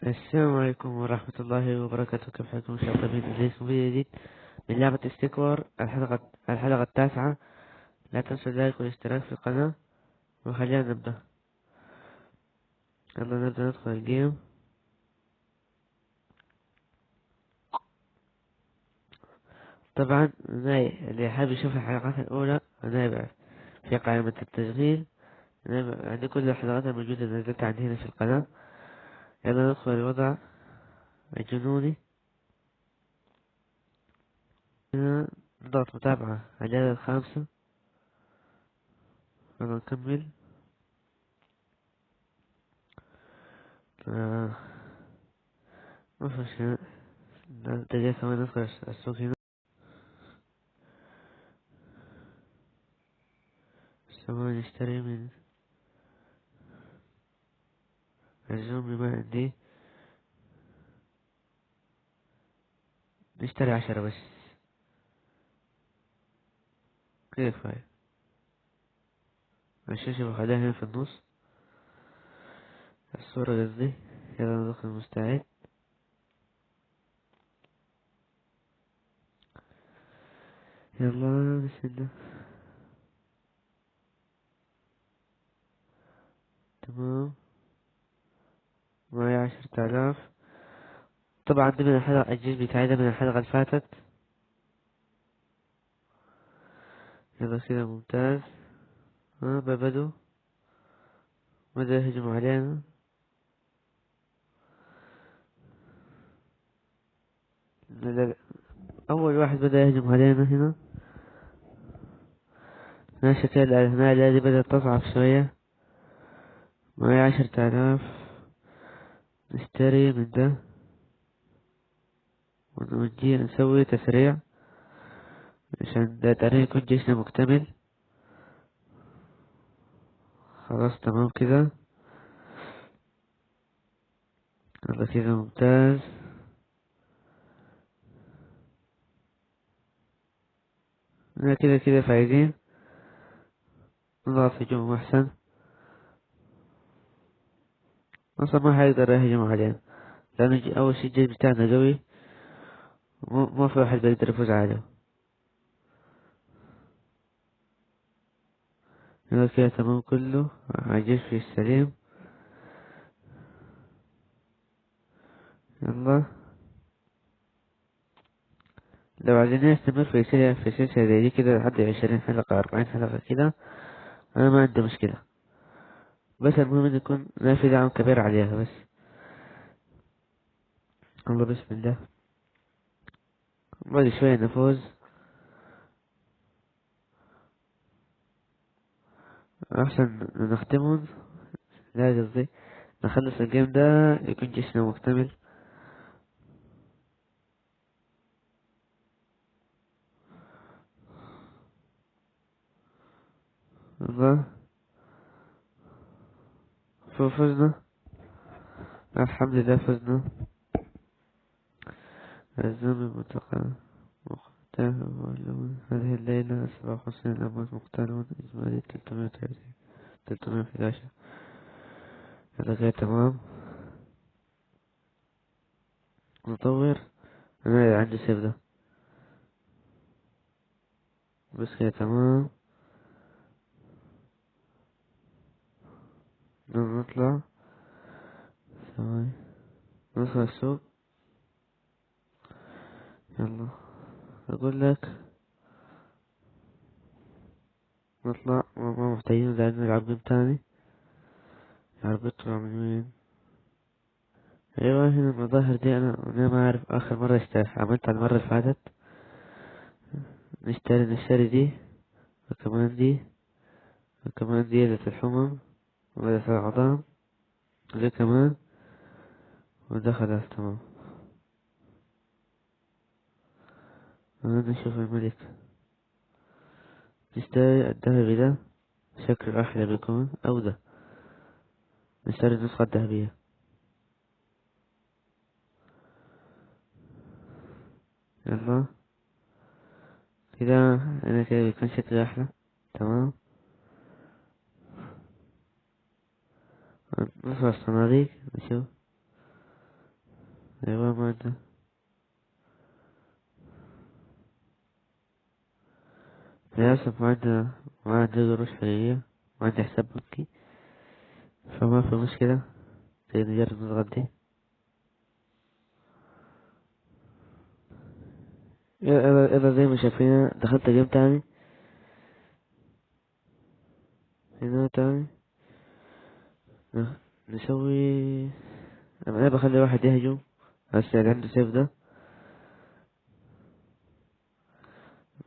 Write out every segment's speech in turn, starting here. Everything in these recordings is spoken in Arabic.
السلام عليكم ورحمة الله وبركاته. كيف حالكم إن شاء الله طيبين؟ إليكم فيديو جديد من لعبة استكبار الحلقة التاسعة. لا تنسوا اللايك والاشتراك في القناة، وخلينا نبدأ. يلا نبدأ ندخل الجيم. طبعا اللي حابب يشوف الحلقات الأولى أنا يبقى في قائمة التشغيل. عندي كل الحلقات الموجودة اللي نزلتها عندي هنا في القناة. يلا ندخل الوضع الجنوني. هنا نضغط متابعة على الجولة الخامسة. يلا نكمل. آه، ما في شيء. دقيقة ثواني ندخل السوق هنا. ثواني نشتري من الزومبي ما عندي. نشتري 10 بس. كيف هاي الشاشة بخليها هنا في النص، الصورة قصدي. يلا ندخل مستعد. يلا بسم الله. تمام، معي 10,000. طبعا دي من الحلقة الجيش بتاعي ده من الحلقة اللي فاتت. يلا كده ممتاز. ها بدأ يهجموا علينا. لا لا لا. أول واحد بدأ يهجم علينا هنا. ماشي كده هنا هذه بدأت تصعب شوية. معي 10,000. نشتري من ده ونجي نسوي تسريع عشان ده تقريبا يكون جيشنا مكتمل. خلاص تمام كده. يلا كده ممتاز. انا كده فايزين. نضغط هجوم احسن. اصلا ما حيقدر يهجم علينا لانه اول شي الجيش بتاعنا قوي. ما في واحد بيقدر يفوز عليه. يلا كده تمام كله. الجيش في السليم. يلا لو عايزين نستمر في سلسلة زي دي كده لحد 20 حلقة 40 حلقة كده، انا ما عندي مشكلة. بس المهم ان يكون ما في دعم كبير عليها بس. الله بسم الله. بعد شوية نفوز. احسن نختمهم. لا قصدي نخلص الجيم ده يكون جيشنا مكتمل. الله. فزنا. الحمد لله فزنا. الزمن المنتقى مقتل واللون. هذه الليلة 57 الأموات مقتلون، إجمالي 330 311. هذا غير تمام. نطور. أنا عندي سيف ده بس كده تمام. نطلع. ثواني ندخل السوق. يلا أقول لك نطلع. ما محتاجين لأن نلعب جيم تاني. يا رب يطلع من وين. ايوه هنا المظاهر دي انا ما اعرف اخر مرة عملتها المرة اللي فاتت. نشتري دي وكمان دي وكمان دي ذات الحمم وذات العظام. ودي كمان وده خلاص تمام. نشوف الملك. نشتري الذهبي ده شكله احلى بيكون او ده. نشتري النسخة الذهبية. يلا كده انا كده بيكون شكلي احلى. تمام. ندخل الصناديق نشوف. ايوه ما عنده. للأسف ما عنده قروش حقيقية، ما عنده حساب بنكي، فما في مشكلة. نجرب نتغدي. إذا زي ما شايفين دخلت جيم تاني هنا تاني. نسوي. أنا بخلي واحد يهجم، هسه اللي عنده سيف ده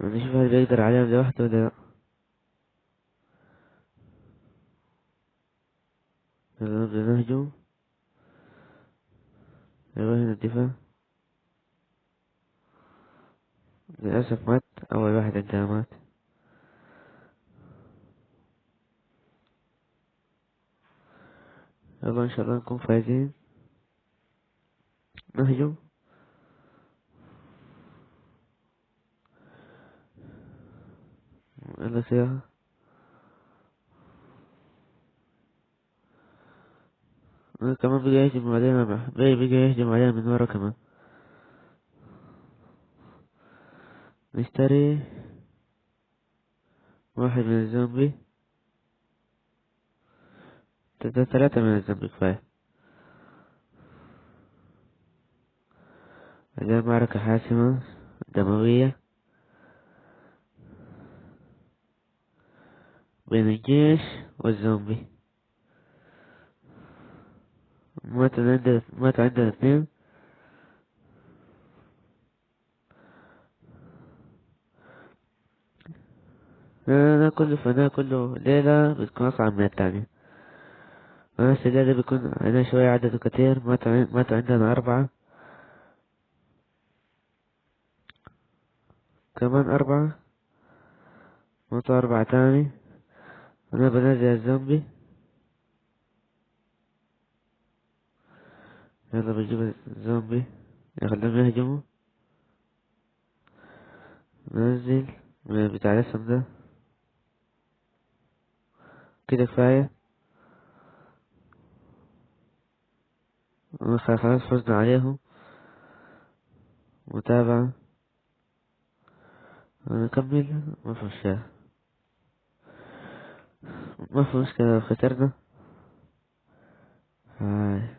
نشوف هل بيقدر عليهم لوحده ولا لأ. يلا نبدأ نهجم. يلا هنا الدفاع. للأسف مات أول واحد عندها مات. يلا إن شاء الله نكون فايزين. نهجم. يلا سيارة. كمان بقى يهجم علينا، بقى يهجم علينا من ورا كمان. نشتري واحد من الزومبي. ثلاثة من الزومبي كفاية. هذه معركة حاسمة دموية بين الجيش والزومبي. مات عندنا اثنين. كله ليلة بتكون أصعب من التانية. بس الليلة بيكون عندنا شوية عدده كتير. مات عندنا 4. كمان 4. ماتوا 4 تاني. أنا بنزل الزومبي. يلا بجيب الزومبي يخليهم يهجموا. ننزل من بتاع الاسم ده. كده كفاية. خلاص فزنا عليهم. متابعة. نكمل. ما في مشكلة. ما في مشكلة لو خسرنا. هاي.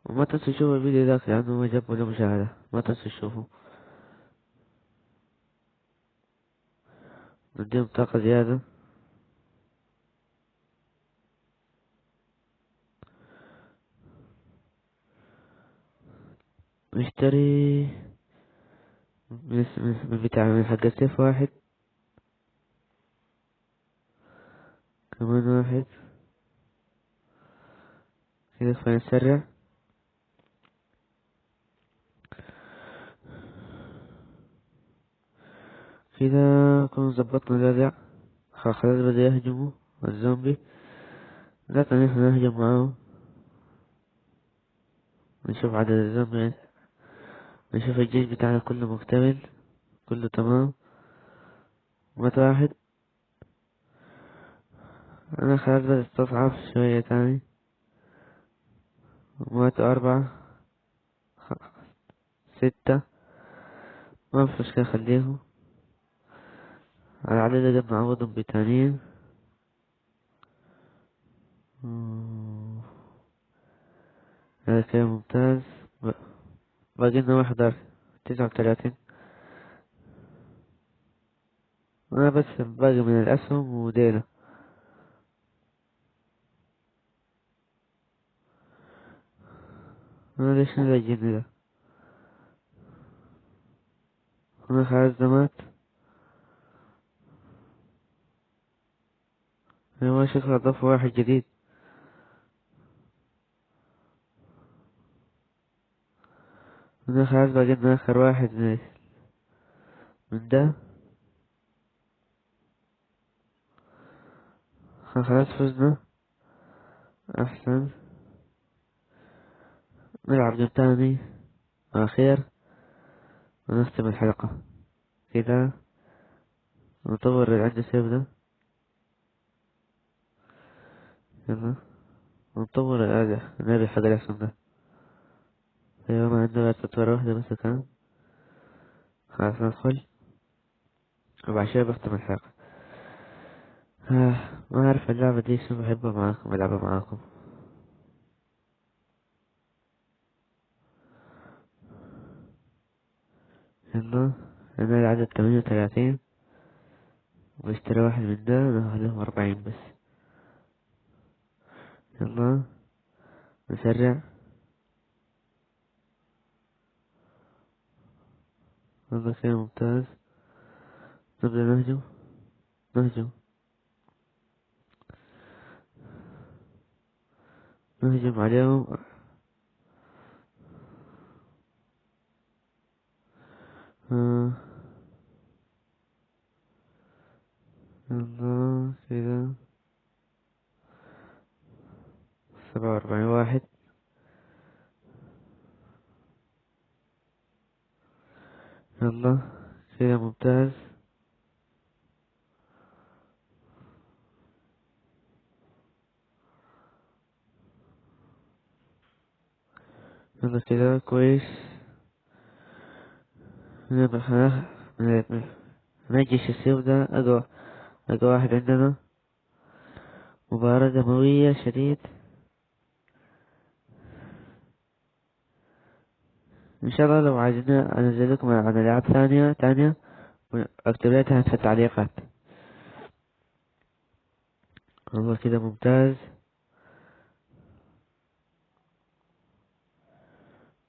وما تنسوا تشوفوا الفيديو ذاك لأنه ما جاب ولا مشاهدة. ما تنسوا تشوفوا. نديهم طاقة زيادة. نشتري من حق السيف واحد. كمان واحد. كده فنسرع. كده كنا ظبطنا الوضع. خلاص بدأ يهجموا الزومبي. لكن نحن نهجم معاهم. نشوف عدد الزومبي. نشوف الجيش بتاعنا كله مكتمل. كله تمام. مات واحد. أنا خلاص بدأت تضعف شوية تاني. ماتوا 4. 6. ما في مشكلة خليهم. على العدد ده بنعوضهم بتانيين. هذا كلام ممتاز. باقي لنا واحد 39. أنا بس باقي من الأسهم ودينا. أنا ليش نلقى الجن ده. أنا خلاص ده مات. أنا شكله أضاف واحد جديد. أنا خلاص باقي لنا آخر واحد من ده. خلاص فزنا. أحسن. نلعب جيم تاني أخير ونختم الحلقة كده. نطور اللي عنده سيف ده. يلا نطور الآلة النبي حق الأحسن ده. ايوه، ما عندنا غير تطوير واحدة بس كان. خلاص ندخل وبعد شوية بختم الحلقة. ما أعرف اللعبة دي شو بحبها معاكم ألعبها معاكم. يلا، أنا العدد 38 واشتري واحد من ده نخليهم 40 بس. يلا نسرع. يلا كده ممتاز. نبدأ نهجم. نهجم. نهجم عليهم. آه. يلا كده 47 واحد. يلا كده ممتاز. يلا كده كويس. نبقى نجيش السيف ده أقوى واحد عندنا. مباراة دموية شديد. إن شاء الله لو عايزين أنزل لكم عن ألعاب تانية أكتب لها تحت في التعليقات. والله كده ممتاز.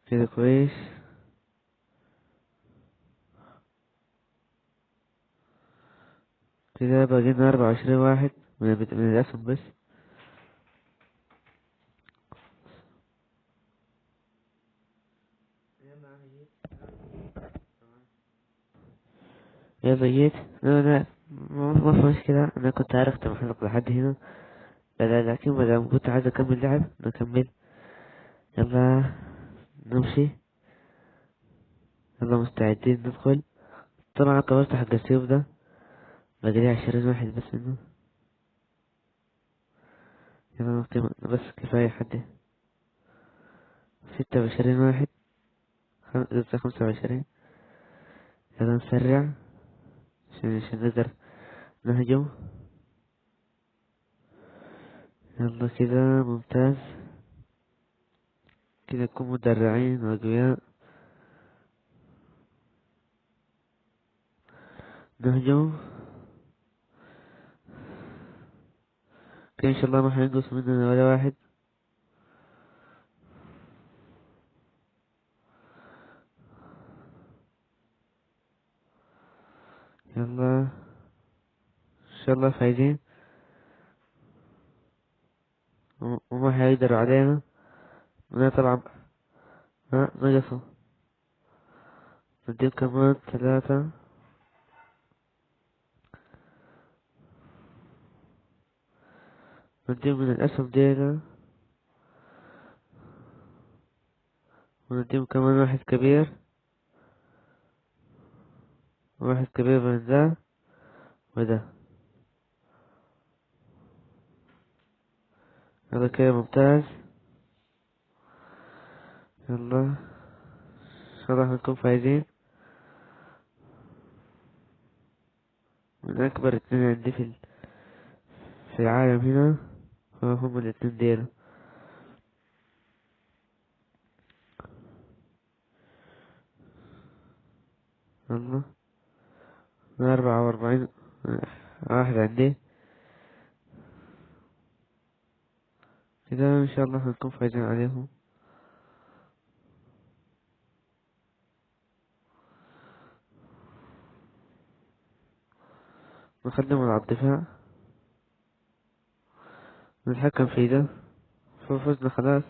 كده كويس. كده باقينا 24 واحد من الأسهم بس. يلا جيت. لا ما في مشكلة، أنا كنت عرفت محلق لحد هنا. لا لكن مادام كنت عايز أكمل لعب نكمل. يلا نمشي. يلا مستعدين ندخل. طبعا كبرت حق السيف ده. باقي لي 20 واحد بس منه. يلا نختم بس كفاية حد. 26 واحد. 25. يلا نسرع عشان نقدر نهجم. يلا كده ممتاز. كده نكون مدرعين وأقوياء. نهجم. كده إن شاء الله ما حينقص مننا ولا واحد. يلا إن شاء الله فايزين وما حيقدروا علينا. أنا طبعا نقصوا. نديهم كمان 3. نديهم من الأسهم دينا. ونديهم كمان واحد كبير. واحد كبير من ذا وده. هذا كده ممتاز. يلا إن شاء الله هنكون فايزين. من أكبر 2 عندي في العالم هنا هم الاتنين ديل. يلا 44 واحد عندي. كده إن شاء الله هنكون فايزين عليهم. نخدم على الدفاع. نتحكم في ده. فزنا خلاص.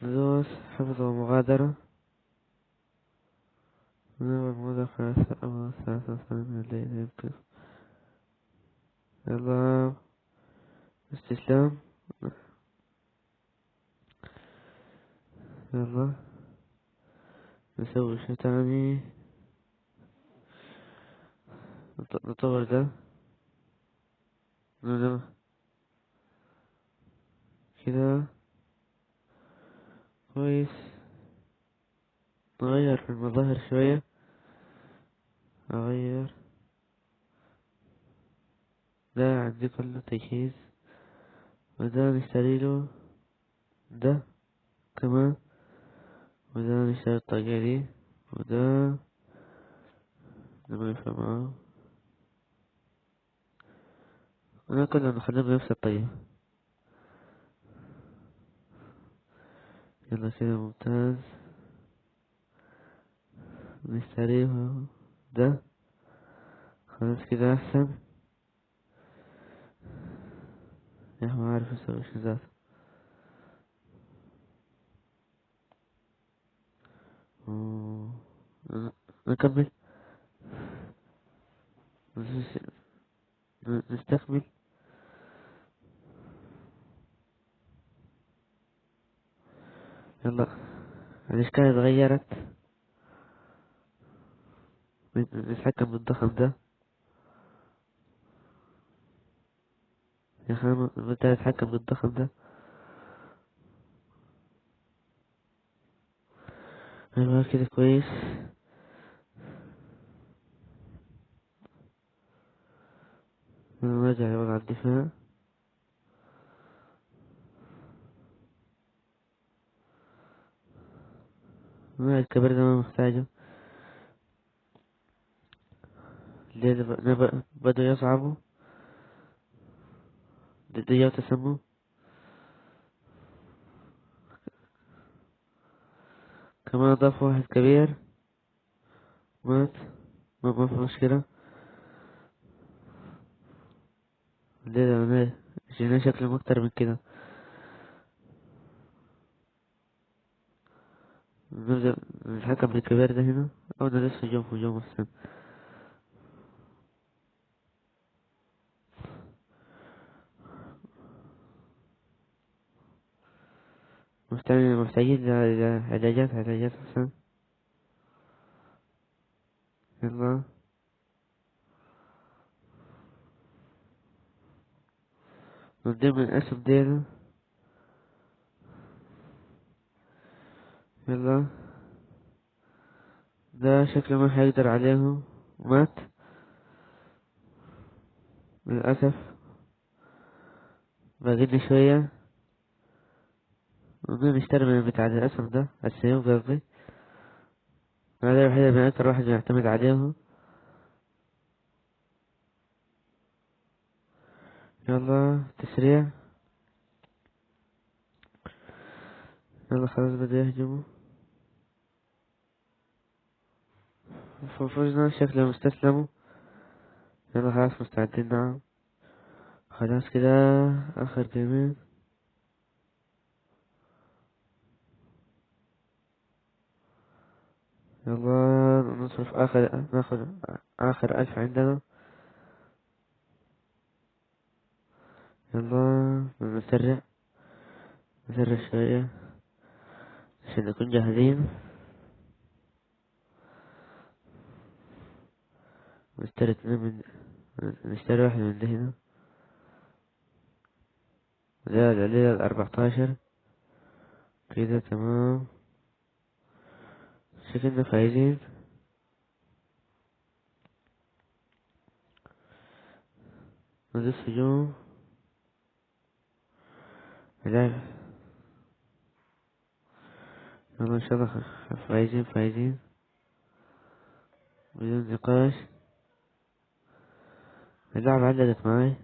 ندوس حفظ ومغادرة. نعمل مداخلة أول 3 من الليل يمكن. يلا استسلام. يلا نسوي شي تاني. نطور ده. نعم. كده كويس. نغير في المظاهر شوية. أغير ده عندي كله تجهيز، وده نشتريله ده كمان، وده نشتري الطاقية دي، وده ما ينفع معاه، وده كله نخليه بنفس الطريقة. يلا كده ممتاز. نشتريه ده، خلاص كده أحسن. يا أخي ما عارف أسوي شي ذاته. و- نكمل. نستكمل. يلا الإشكال اتغيرت. نتحكم بالضخم ده. يا أخي أنا بدي أتحكم بالضخم ده. أيوة كده كويس. نرجع لوضع الدفاع. ما الكبر ده ما محتاجه. الليل بدوا يصعبوا. ضدية تسمم. كمان أضاف واحد كبير مات. ما في مشكلة. الليلة أنا جينا شكلهم أكتر من كده. نبدأ نتحكم بالكبير ده هنا، أو ندرس هجوم أحسن. محتاجين علاجات أحسن. يلا نبدأ من الأسهم دينا. يلا ده شكله ما حيقدر عليهم. مات للأسف. باقيلي شوية. نبدأ نشتري من بتاع الأسهم ده، السيوف قصدي. هذا الوحيد من أكتر واحد يعتمد عليهم. يلا تسريع. يلا خلاص بدأ يهجموا. فوزنا شكلهم استسلموا. يلا خلاص مستعدين نعم. خلاص كده آخر جيمين. يلا نصرف ناخد آخر 1000 عندنا. يلا نسرع شوية عشان نكون جاهزين. نشتري واحد من ده هنا. لا لا 14 كده تمام. شكلنا فايزين. ندوس هجوم. لا يلا إن شاء الله فايزين بدون نقاش. اللعبة علقت معي.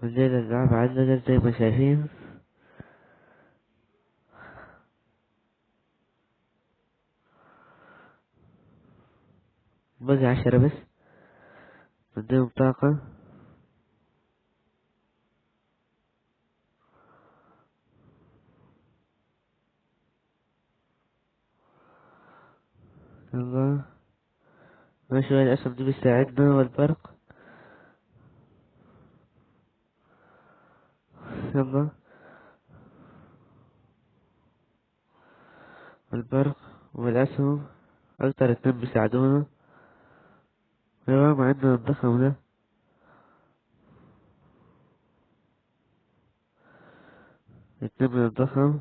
الليلة اللعبة علقت زي ما شايفين. بقي 10 بس. نديهم طاقة. يلا ماشي. الأسهم دي بيساعدنا والبرق. يلا البرق والأسهم أكتر اتنين بيساعدونا. ايوه ما عندنا الضخم ده. اتنين من الضخم،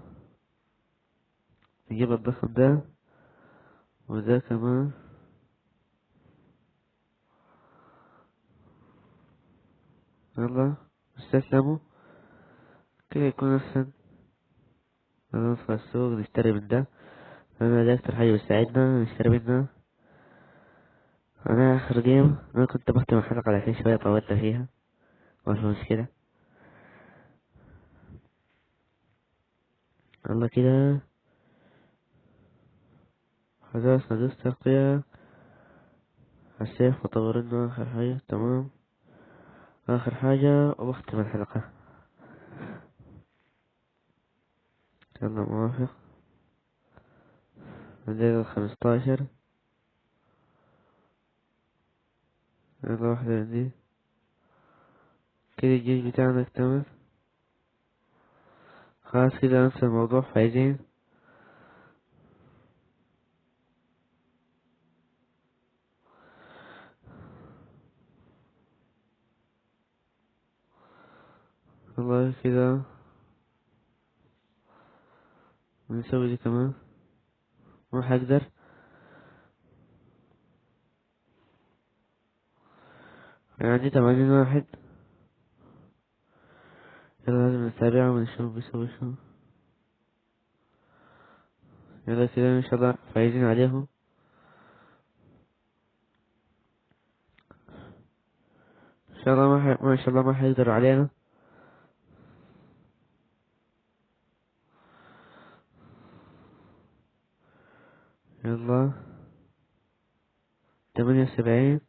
نجيب الضخم ده وده كمان. يلا استسلموا كده يكون احسن. ندخل السوق نشتري من ده. انا ده اكتر حاجة بتساعدنا نشتري منها. انا اخر جيم انا كنت بختم الحلقة على فيه شوية، طولت فيها ما في مشكلة. يلا كده خلاص ندوس ترقية السيف وطور انه اخر حاجة. تمام اخر حاجة وبختم الحلقة. يلا موافق. عندنا 15. يلا واحدة من دي كده الجيش بتاعنا اكتمل. خلاص كده نفس الموضوع فايزين. والله كده نسوي دي كمان. ما حقدر يعني 80 واحد. يلا لازم نتابعهم ونشوف بيسوي شو. يلا كده ان شاء الله فايزين عليهم. ان شاء الله ما شاء الله ما حيقدروا علينا. يلا 78.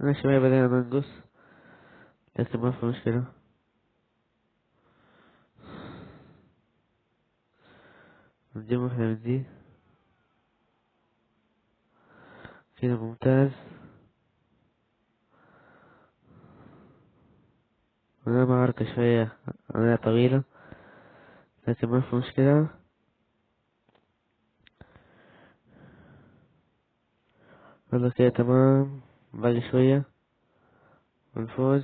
انا شوية بدأنا ننقص لكن ما في مشكلة. نجيب واحدة من دي كده ممتاز. انا معركة شوية انا طويلة لكن ما في مشكلة. يلا كده تمام باقي شوية ونفوز.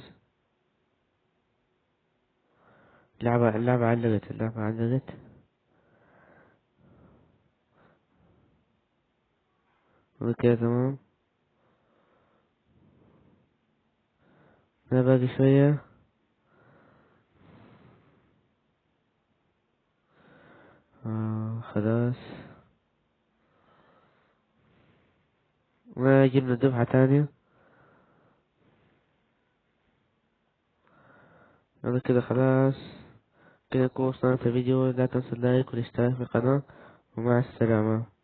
اللعبة علقت. وكده تمام. انا باقي شوية. خلاص وجبنا دفعة تانية. يلا كده خلاص كده نكون وصلنا في الفيديو. لا تنسوا اللايك والاشتراك في القناة ومع السلامة.